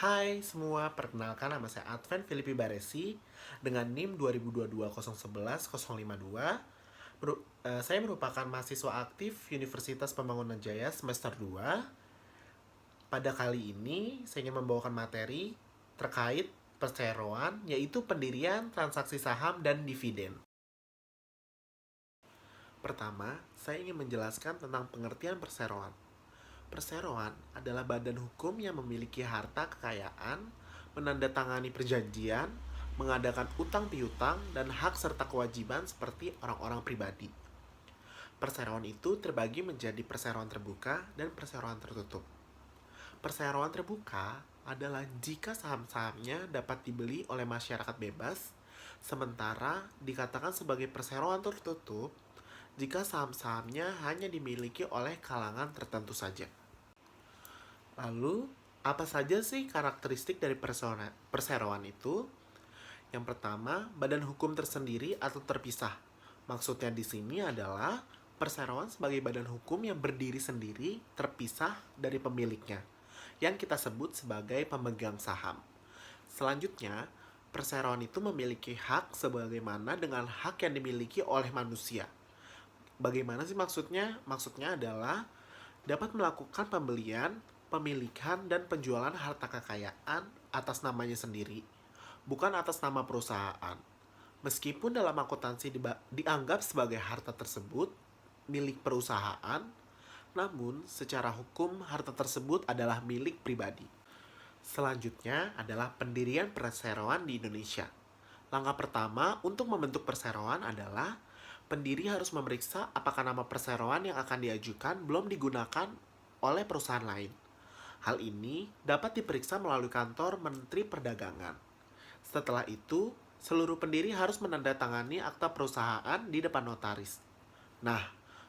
Hai semua, perkenalkan nama saya Advent Filipi Baresi dengan NIM 2022011011-052. Saya merupakan mahasiswa aktif Universitas Pembangunan Jaya semester 2. Pada kali ini, saya ingin membawakan materi terkait perseroan, yaitu pendirian transaksi saham dan dividen. Pertama, saya ingin menjelaskan tentang pengertian perseroan. Perseroan adalah badan hukum yang memiliki harta kekayaan, menandatangani perjanjian, mengadakan utang piutang, dan hak serta kewajiban seperti orang-orang pribadi. Perseroan itu terbagi menjadi perseroan terbuka dan perseroan tertutup. Perseroan terbuka adalah jika saham-sahamnya dapat dibeli oleh masyarakat bebas, sementara dikatakan sebagai perseroan tertutup jika saham-sahamnya hanya dimiliki oleh kalangan tertentu saja. Lalu, apa saja sih karakteristik dari perseroan itu? Yang pertama, badan hukum tersendiri atau terpisah. Maksudnya di sini adalah perseroan sebagai badan hukum yang berdiri sendiri, terpisah dari pemiliknya, yang kita sebut sebagai pemegang saham. Selanjutnya, perseroan itu memiliki hak sebagaimana dengan hak yang dimiliki oleh manusia. Bagaimana sih maksudnya? Maksudnya adalah dapat melakukan pembelian, pemilikan, dan penjualan harta kekayaan atas namanya sendiri, bukan atas nama perusahaan. Meskipun dalam akuntansi dianggap sebagai harta tersebut milik perusahaan, namun secara hukum harta tersebut adalah milik pribadi. Selanjutnya adalah pendirian perseroan di Indonesia. Langkah pertama untuk membentuk perseroan adalah pendiri harus memeriksa apakah nama perseroan yang akan diajukan belum digunakan oleh perusahaan lain. Hal ini dapat diperiksa melalui kantor Menteri Perdagangan. Setelah itu, seluruh pendiri harus menandatangani akta perusahaan di depan notaris. Nah,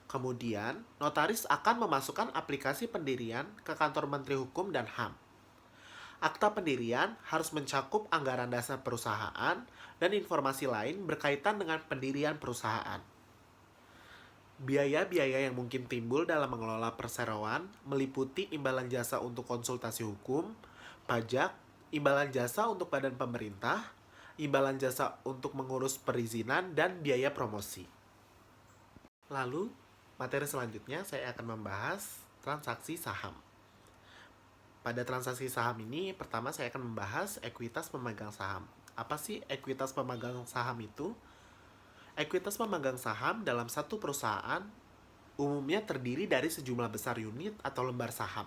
kemudian notaris akan memasukkan aplikasi pendirian ke kantor Menteri Hukum dan HAM. Akta pendirian harus mencakup anggaran dasar perusahaan dan informasi lain berkaitan dengan pendirian perusahaan. Biaya-biaya yang mungkin timbul dalam mengelola perseroan meliputi imbalan jasa untuk konsultasi hukum, pajak, imbalan jasa untuk badan pemerintah, imbalan jasa untuk mengurus perizinan, dan biaya promosi. Lalu, materi selanjutnya saya akan membahas transaksi saham. Pada transaksi saham ini, pertama saya akan membahas ekuitas pemegang saham. Apa sih ekuitas pemegang saham itu? Ekuitas pemegang saham dalam satu perusahaan umumnya terdiri dari sejumlah besar unit atau lembar saham.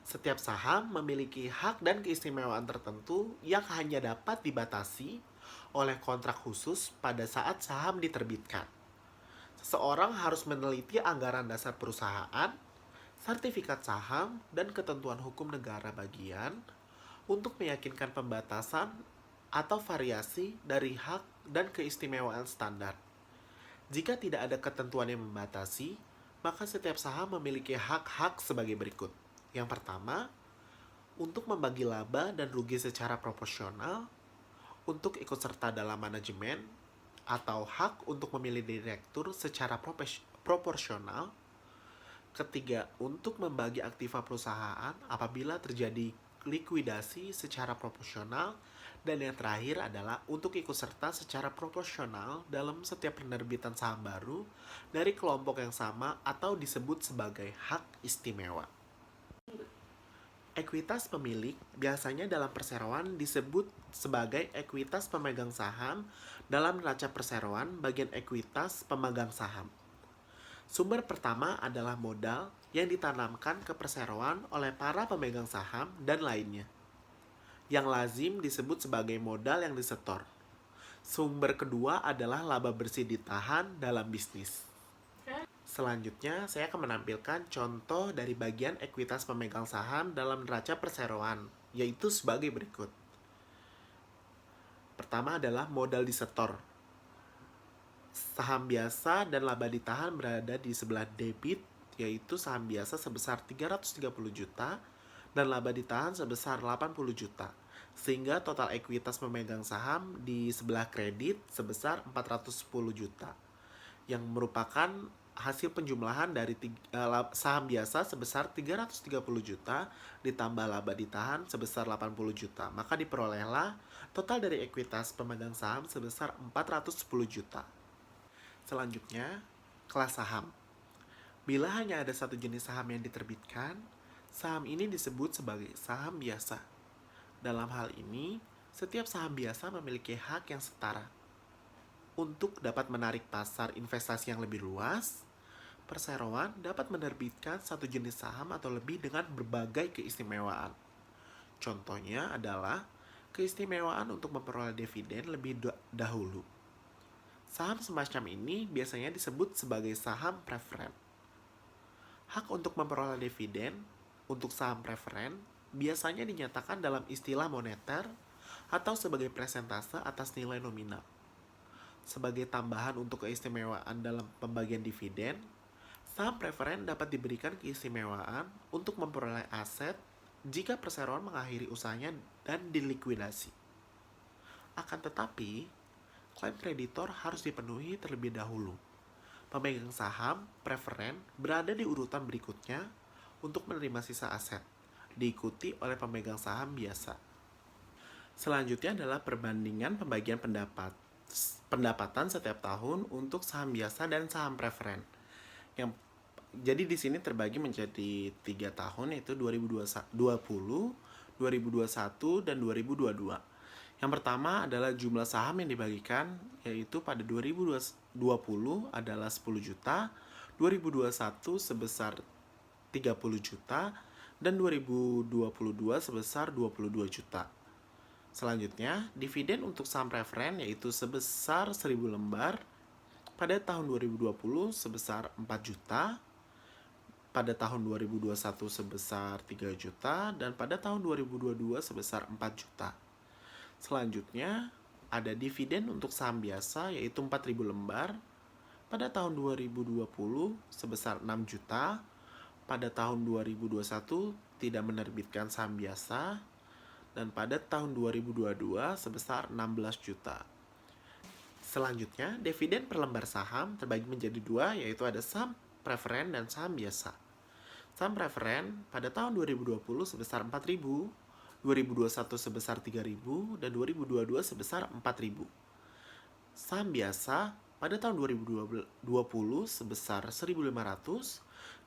Setiap saham memiliki hak dan keistimewaan tertentu yang hanya dapat dibatasi oleh kontrak khusus pada saat saham diterbitkan. Seseorang harus meneliti anggaran dasar perusahaan, sertifikat saham, dan ketentuan hukum negara bagian untuk meyakinkan pembatasan atau variasi dari hak dan keistimewaan standar. Jika tidak ada ketentuan yang membatasi, maka setiap saham memiliki hak-hak sebagai berikut. Yang pertama, untuk membagi laba dan rugi secara proporsional, untuk ikut serta dalam manajemen, atau hak untuk memilih direktur secara proporsional. Ketiga, untuk membagi aktiva perusahaan apabila terjadi likuidasi secara proporsional. Dan yang terakhir adalah untuk ikut serta secara proporsional dalam setiap penerbitan saham baru dari kelompok yang sama atau disebut sebagai hak istimewa. Ekuitas pemilik biasanya dalam perseroan disebut sebagai ekuitas pemegang saham dalam neraca perseroan bagian ekuitas pemegang saham. Sumber pertama adalah modal yang ditanamkan ke perseroan oleh para pemegang saham dan lainnya, yang lazim disebut sebagai modal yang disetor. Sumber kedua adalah laba bersih ditahan dalam bisnis. Selanjutnya, saya akan menampilkan contoh dari bagian ekuitas pemegang saham dalam neraca perseroan, yaitu sebagai berikut. Pertama adalah modal disetor. Saham biasa dan laba ditahan berada di sebelah debit, yaitu saham biasa sebesar 330 juta dan laba ditahan sebesar 80 juta. Sehingga total ekuitas pemegang saham di sebelah kredit sebesar 410 juta. Yang merupakan hasil penjumlahan dari saham biasa sebesar 330 juta ditambah laba ditahan sebesar 80 juta. Maka diperolehlah total dari ekuitas pemegang saham sebesar 410 juta. Selanjutnya, kelas saham. Bila hanya ada satu jenis saham yang diterbitkan, saham ini disebut sebagai saham biasa. Dalam hal ini, setiap saham biasa memiliki hak yang setara. Untuk dapat menarik pasar investasi yang lebih luas, perseroan dapat menerbitkan satu jenis saham atau lebih dengan berbagai keistimewaan. Contohnya adalah keistimewaan untuk memperoleh dividen lebih dahulu. Saham semacam ini biasanya disebut sebagai saham preferen. Hak untuk memperoleh dividen untuk saham preferen biasanya dinyatakan dalam istilah moneter atau sebagai presentase atas nilai nominal. Sebagai tambahan untuk keistimewaan dalam pembagian dividen, saham preferen dapat diberikan keistimewaan untuk memperoleh aset jika perseroan mengakhiri usahanya dan dilikuidasi. Akan tetapi, klaim kreditor harus dipenuhi terlebih dahulu. Pemegang saham preferen berada di urutan berikutnya untuk menerima sisa aset, diikuti oleh pemegang saham biasa. Selanjutnya adalah perbandingan pembagian pendapatan setiap tahun untuk saham biasa dan saham preferen. Jadi di sini terbagi menjadi 3 tahun, yaitu 2020, 2021, dan 2022. Yang pertama adalah jumlah saham yang dibagikan, yaitu pada 2020 adalah 10 juta, 2021 sebesar 30 juta, dan 2022 sebesar 22 juta. Selanjutnya, dividen untuk saham preferen yaitu sebesar 1000 lembar pada tahun 2020 sebesar 4 juta, pada tahun 2021 sebesar 3 juta, dan pada tahun 2022 sebesar 4 juta. Selanjutnya, ada dividen untuk saham biasa yaitu 4000 lembar pada tahun 2020 sebesar 6 juta, pada tahun 2021 tidak menerbitkan saham biasa, dan pada tahun 2022 sebesar 16 juta. Selanjutnya, dividen per lembar saham terbagi menjadi 2, yaitu ada saham preferen dan saham biasa. Saham preferen pada tahun 2020 sebesar 4.000, 2021 sebesar 3.000, dan 2022 sebesar 4.000. Saham biasa pada tahun 2020 sebesar 1.500,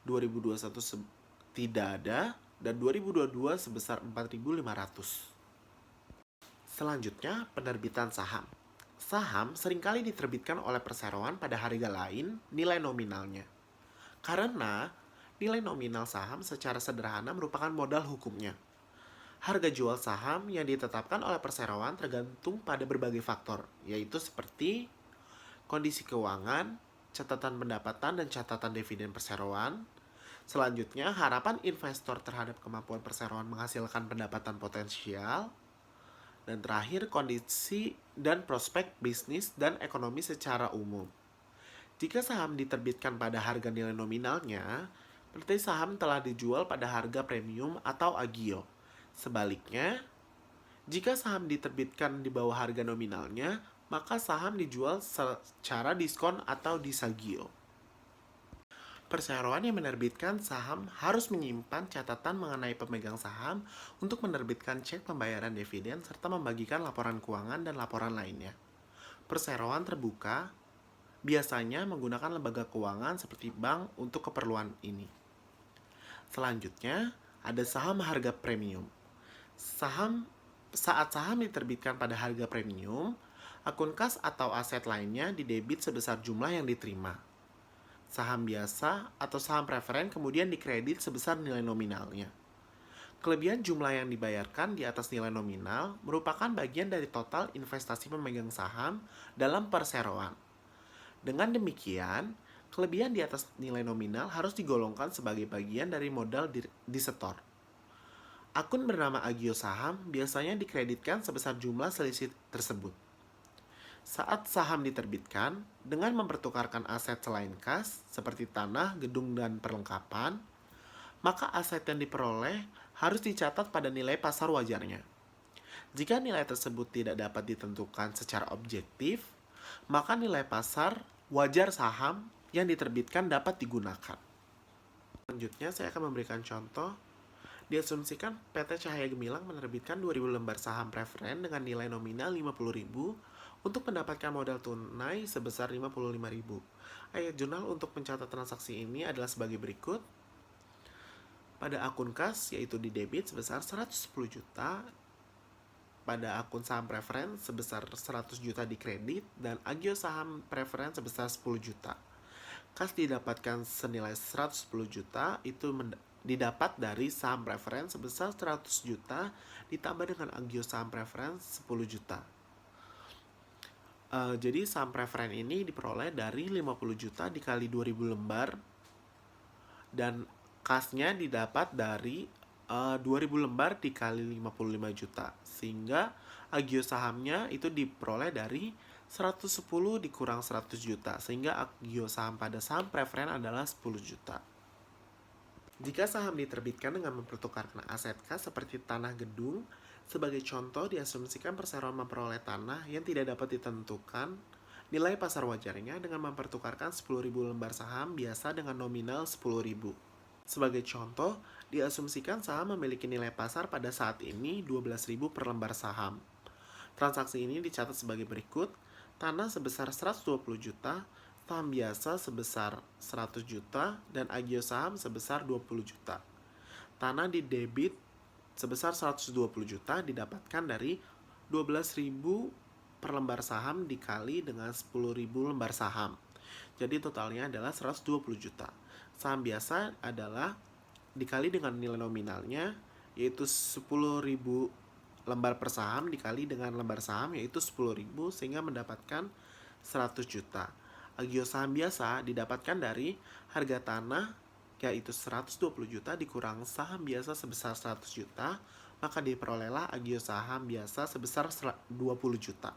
2021 tidak ada, dan 2022 sebesar 4.500. Selanjutnya, penerbitan saham. Saham seringkali diterbitkan oleh perseroan pada harga lain nilai nominalnya. Karena nilai nominal saham secara sederhana merupakan modal hukumnya. Harga jual saham yang ditetapkan oleh perseroan tergantung pada berbagai faktor, yaitu seperti kondisi keuangan, catatan pendapatan dan catatan dividen perseroan. Selanjutnya, harapan investor terhadap kemampuan perseroan menghasilkan pendapatan potensial. Dan terakhir, kondisi dan prospek bisnis dan ekonomi secara umum. Jika saham diterbitkan pada harga nilai nominalnya, berarti saham telah dijual pada harga premium atau agio. Sebaliknya, jika saham diterbitkan di bawah harga nominalnya, maka saham dijual secara diskon atau disagio. Perseroan yang menerbitkan saham harus menyimpan catatan mengenai pemegang saham untuk menerbitkan cek pembayaran dividen serta membagikan laporan keuangan dan laporan lainnya. Perseroan terbuka biasanya menggunakan lembaga keuangan seperti bank untuk keperluan ini. Selanjutnya, ada saham harga premium. Saat saham diterbitkan pada harga premium, akun kas atau aset lainnya didebit sebesar jumlah yang diterima. Saham biasa atau saham preferen kemudian dikredit sebesar nilai nominalnya. Kelebihan jumlah yang dibayarkan di atas nilai nominal merupakan bagian dari total investasi pemegang saham dalam perseroan. Dengan demikian, kelebihan di atas nilai nominal harus digolongkan sebagai bagian dari modal disetor. Akun bernama agio saham biasanya dikreditkan sebesar jumlah selisih tersebut. Saat saham diterbitkan, dengan mempertukarkan aset selain kas, seperti tanah, gedung, dan perlengkapan, maka aset yang diperoleh harus dicatat pada nilai pasar wajarnya. Jika nilai tersebut tidak dapat ditentukan secara objektif, maka nilai pasar wajar saham yang diterbitkan dapat digunakan. Selanjutnya, saya akan memberikan contoh. Diasumsikan PT Cahaya Gemilang menerbitkan 2.000 lembar saham preferen dengan nilai nominal 50.000 untuk mendapatkan modal tunai sebesar 55.000. Ayat jurnal untuk mencatat transaksi ini adalah sebagai berikut. Pada akun kas, yaitu di debit sebesar 110 juta, pada akun saham preferen sebesar 100 juta di kredit, dan agio saham preferen sebesar 10 juta. Kas didapatkan senilai 110 juta, itu didapat dari saham preferen sebesar 100 juta ditambah dengan agio saham preferen 10 juta. Jadi saham preferen ini diperoleh dari 50 juta dikali 2.000 lembar, dan kasnya didapat dari 2.000 lembar dikali 55 juta, sehingga agio sahamnya itu diperoleh dari 110 dikurang 100 juta, sehingga agio saham pada saham preferen adalah 10 juta. Jika saham diterbitkan dengan mempertukarkan aset kas seperti tanah gedung, sebagai contoh diasumsikan perseroan memperoleh tanah yang tidak dapat ditentukan nilai pasar wajarnya dengan mempertukarkan 10.000 lembar saham biasa dengan nominal 10.000. Sebagai contoh, diasumsikan saham memiliki nilai pasar pada saat ini 12.000 per lembar saham. Transaksi ini dicatat sebagai berikut. Tanah sebesar 120 juta, saham biasa sebesar 100 juta, dan agio saham sebesar 20 juta. Tanah di debit sebesar 120 juta didapatkan dari 12.000 per lembar saham dikali dengan 10.000 lembar saham. Jadi totalnya adalah 120 juta. Saham biasa adalah dikali dengan nilai nominalnya, yaitu 10.000 lembar per saham dikali dengan lembar saham, yaitu 10.000, sehingga mendapatkan 100 juta. Agio saham biasa didapatkan dari harga tanah, yaitu 120 juta dikurang saham biasa sebesar 100 juta, maka diperolehlah agio saham biasa sebesar 20 juta.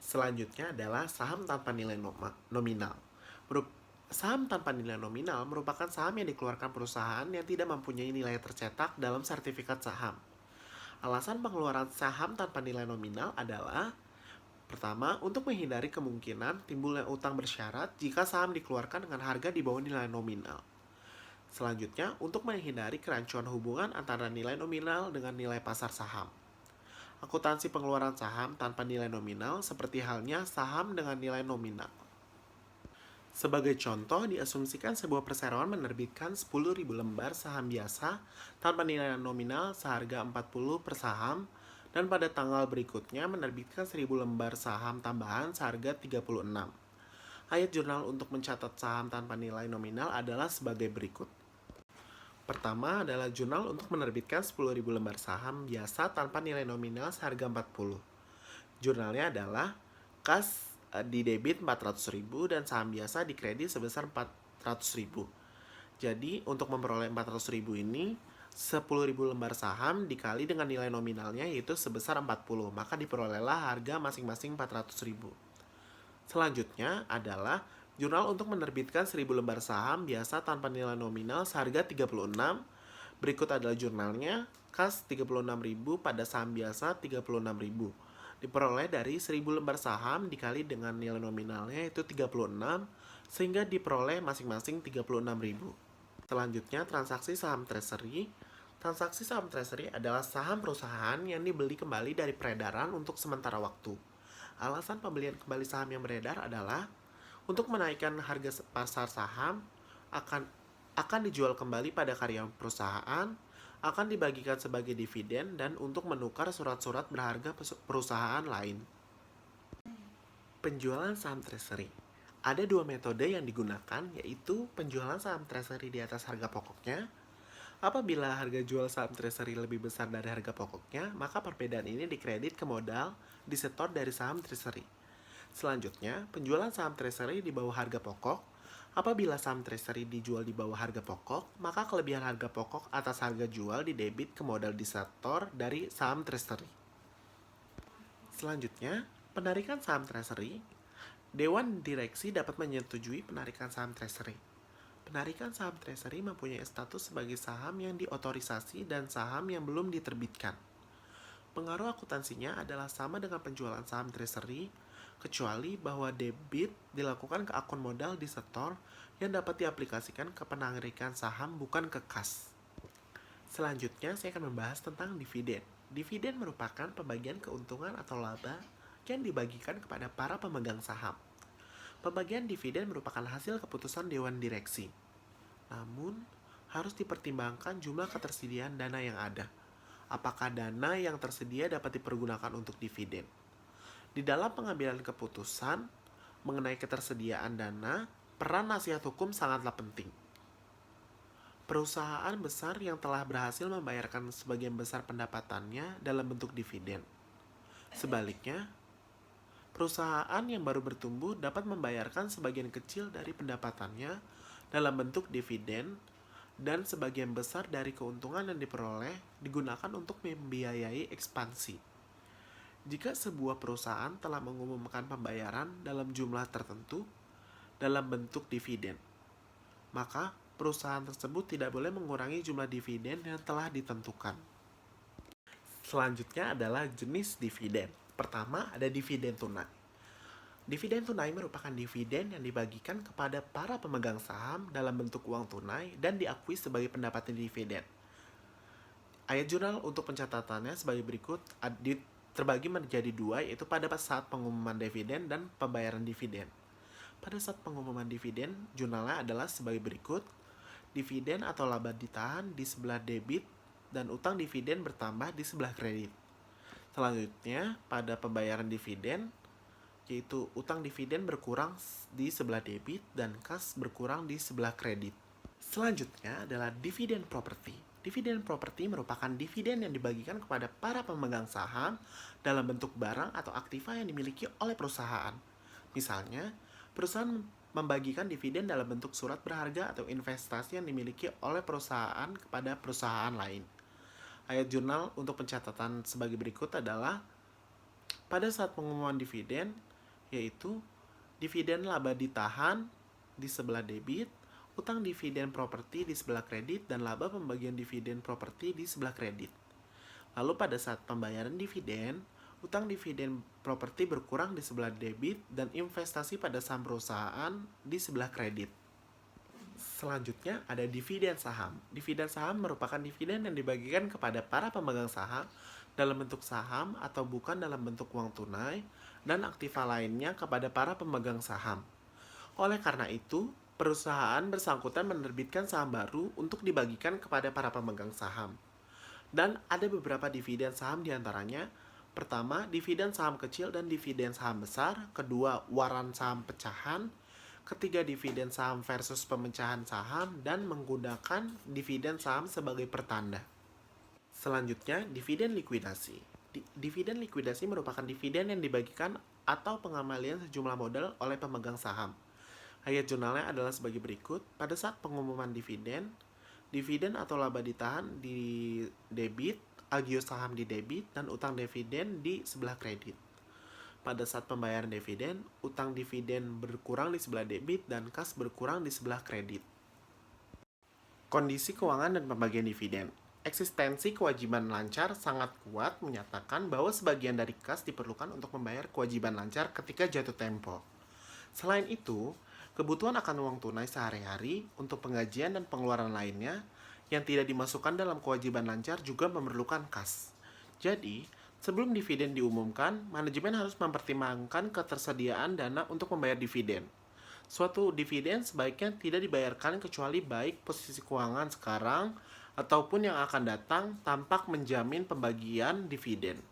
Selanjutnya adalah saham tanpa nilai nominal. Saham tanpa nilai nominal merupakan saham yang dikeluarkan perusahaan yang tidak mempunyai nilai tercetak dalam sertifikat saham. Alasan pengeluaran saham tanpa nilai nominal adalah: pertama, untuk menghindari kemungkinan timbulnya utang bersyarat jika saham dikeluarkan dengan harga di bawah nilai nominal. Selanjutnya, untuk menghindari kerancuan hubungan antara nilai nominal dengan nilai pasar saham. Akuntansi pengeluaran saham tanpa nilai nominal seperti halnya saham dengan nilai nominal. Sebagai contoh, diasumsikan sebuah perseroan menerbitkan 10.000 lembar saham biasa tanpa nilai nominal seharga 40 per saham, dan pada tanggal berikutnya menerbitkan 1.000 lembar saham tambahan seharga 36. Ayat jurnal untuk mencatat saham tanpa nilai nominal adalah sebagai berikut. Pertama adalah jurnal untuk menerbitkan 10.000 lembar saham biasa tanpa nilai nominal seharga 40. Jurnalnya adalah kas di debit 400.000 dan saham biasa di kredit sebesar 400.000. Jadi untuk memperoleh 400.000 ini, 10.000 lembar saham dikali dengan nilai nominalnya yaitu sebesar 40, maka diperolehlah harga masing-masing 400.000. Selanjutnya adalah jurnal untuk menerbitkan 1.000 lembar saham biasa tanpa nilai nominal seharga 36. Berikut adalah jurnalnya. Kas 36.000 pada saham biasa 36.000. Diperoleh dari 1.000 lembar saham dikali dengan nilai nominalnya yaitu 36, sehingga diperoleh masing-masing 36.000. Selanjutnya, transaksi saham treasury. Transaksi saham treasury adalah saham perusahaan yang dibeli kembali dari peredaran untuk sementara waktu. Alasan pembelian kembali saham yang beredar adalah untuk menaikkan harga pasar saham, akan dijual kembali pada karyawan perusahaan, akan dibagikan sebagai dividen, dan untuk menukar surat-surat berharga perusahaan lain. Penjualan saham treasury. Ada dua metode yang digunakan, yaitu penjualan saham treasury di atas harga pokoknya. Apabila harga jual saham treasury lebih besar dari harga pokoknya, maka perbedaan ini dikredit ke modal disetor dari saham treasury. Selanjutnya, penjualan saham treasury di bawah harga pokok. Apabila saham treasury dijual di bawah harga pokok, maka kelebihan harga pokok atas harga jual didebit ke modal disetor dari saham treasury. Selanjutnya, penarikan saham treasury. Dewan direksi dapat menyetujui penarikan saham treasury. Penarikan saham treasury mempunyai status sebagai saham yang diotorisasi dan saham yang belum diterbitkan. Pengaruh akuntansinya adalah sama dengan penjualan saham treasury. kecuali bahwa debit dilakukan ke akun modal di setor yang dapat diaplikasikan ke penarikan saham bukan ke kas. Selanjutnya, saya akan membahas tentang dividen. Dividen merupakan pembagian keuntungan atau laba yang dibagikan kepada para pemegang saham. Pembagian dividen merupakan hasil keputusan Dewan Direksi. Namun, harus dipertimbangkan jumlah ketersediaan dana yang ada. Apakah dana yang tersedia dapat dipergunakan untuk dividen? Di dalam pengambilan keputusan mengenai ketersediaan dana, peran nasihat hukum sangatlah penting. Perusahaan besar yang telah berhasil membayarkan sebagian besar pendapatannya dalam bentuk dividen. Sebaliknya, perusahaan yang baru bertumbuh dapat membayarkan sebagian kecil dari pendapatannya dalam bentuk dividen dan sebagian besar dari keuntungan yang diperoleh digunakan untuk membiayai ekspansi. Jika sebuah perusahaan telah mengumumkan pembayaran dalam jumlah tertentu dalam bentuk dividen, maka perusahaan tersebut tidak boleh mengurangi jumlah dividen yang telah ditentukan. Selanjutnya adalah jenis dividen. Pertama, ada dividen tunai. Dividen tunai merupakan dividen yang dibagikan kepada para pemegang saham dalam bentuk uang tunai dan diakui sebagai pendapatan dividen. Ayat jurnal untuk pencatatannya sebagai berikut, terbagi menjadi dua, yaitu pada saat pengumuman dividen dan pembayaran dividen. Pada saat pengumuman dividen, jurnalnya adalah sebagai berikut. Dividen atau laba ditahan di sebelah debit dan utang dividen bertambah di sebelah kredit. Selanjutnya, pada pembayaran dividen, yaitu utang dividen berkurang di sebelah debit dan kas berkurang di sebelah kredit. Selanjutnya adalah dividen properti. Dividen properti merupakan dividen yang dibagikan kepada para pemegang saham dalam bentuk barang atau aktiva yang dimiliki oleh perusahaan. Misalnya, perusahaan membagikan dividen dalam bentuk surat berharga atau investasi yang dimiliki oleh perusahaan kepada perusahaan lain. Ayat jurnal untuk pencatatan sebagai berikut adalah pada saat pengumuman dividen, yaitu dividen laba ditahan di sebelah debit, utang dividen properti di sebelah kredit, dan laba pembagian dividen properti di sebelah kredit. Lalu pada saat pembayaran dividen, utang dividen properti berkurang di sebelah debit dan investasi pada saham perusahaan di sebelah kredit. Selanjutnya ada dividen saham. Dividen saham merupakan dividen yang dibagikan kepada para pemegang saham dalam bentuk saham atau bukan dalam bentuk uang tunai dan aktiva lainnya kepada para pemegang saham. Oleh karena itu, perusahaan bersangkutan menerbitkan saham baru untuk dibagikan kepada para pemegang saham. Dan ada beberapa dividen saham diantaranya. Pertama, dividen saham kecil dan dividen saham besar. Kedua, waran saham pecahan. Ketiga, dividen saham versus pemecahan saham dan menggunakan dividen saham sebagai pertanda. Selanjutnya, dividen likuidasi. Dividen likuidasi merupakan dividen yang dibagikan atau pengembalian sejumlah modal oleh pemegang saham. Ayat jurnalnya adalah sebagai berikut. Pada saat pengumuman dividen, dividen atau laba ditahan di debit, agio saham di debit, dan utang dividen di sebelah kredit. Pada saat pembayaran dividen, utang dividen berkurang di sebelah debit dan kas berkurang di sebelah kredit. Kondisi keuangan dan pembagian dividen. Eksistensi kewajiban lancar sangat kuat menyatakan bahwa sebagian dari kas diperlukan untuk membayar kewajiban lancar ketika jatuh tempo. Selain itu, kebutuhan akan uang tunai sehari-hari untuk penggajian dan pengeluaran lainnya yang tidak dimasukkan dalam kewajiban lancar juga memerlukan kas. Jadi, sebelum dividen diumumkan, manajemen harus mempertimbangkan ketersediaan dana untuk membayar dividen. Suatu dividen sebaiknya tidak dibayarkan kecuali baik posisi keuangan sekarang ataupun yang akan datang tampak menjamin pembagian dividen.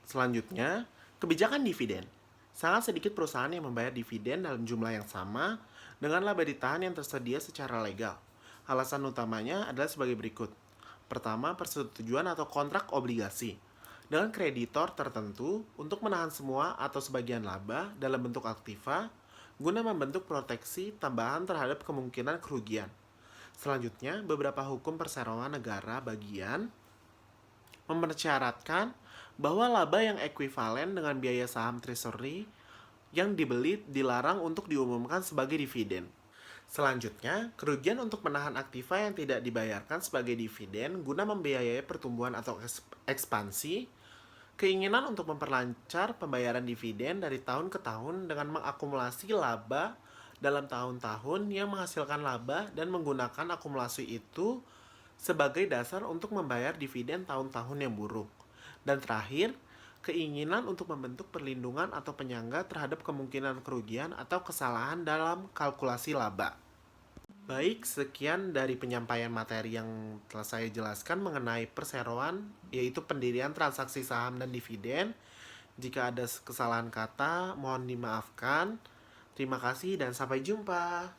Selanjutnya, kebijakan dividen. Sangat sedikit perusahaan yang membayar dividen dalam jumlah yang sama dengan laba ditahan yang tersedia secara legal. Alasan utamanya adalah sebagai berikut. Pertama, persetujuan atau kontrak obligasi dengan kreditor tertentu untuk menahan semua atau sebagian laba dalam bentuk aktiva guna membentuk proteksi tambahan terhadap kemungkinan kerugian. Selanjutnya, beberapa hukum perseroan negara bagian mempersyaratkan bahwa laba yang ekuivalen dengan biaya saham treasury yang dibeli dilarang untuk diumumkan sebagai dividen. Selanjutnya, kerugian untuk menahan aktiva yang tidak dibayarkan sebagai dividen guna membiayai pertumbuhan atau ekspansi Keinginan untuk memperlancar pembayaran dividen dari tahun ke tahun dengan mengakumulasi laba dalam tahun-tahun yang menghasilkan laba dan menggunakan akumulasi itu sebagai dasar untuk membayar dividen tahun-tahun yang buruk. Dan terakhir, keinginan untuk membentuk perlindungan atau penyangga terhadap kemungkinan kerugian atau kesalahan dalam kalkulasi laba. Baik, sekian dari penyampaian materi yang telah saya jelaskan mengenai perseroan, yaitu pendirian transaksi saham dan dividen. Jika ada kesalahan kata, mohon dimaafkan. Terima kasih dan sampai jumpa.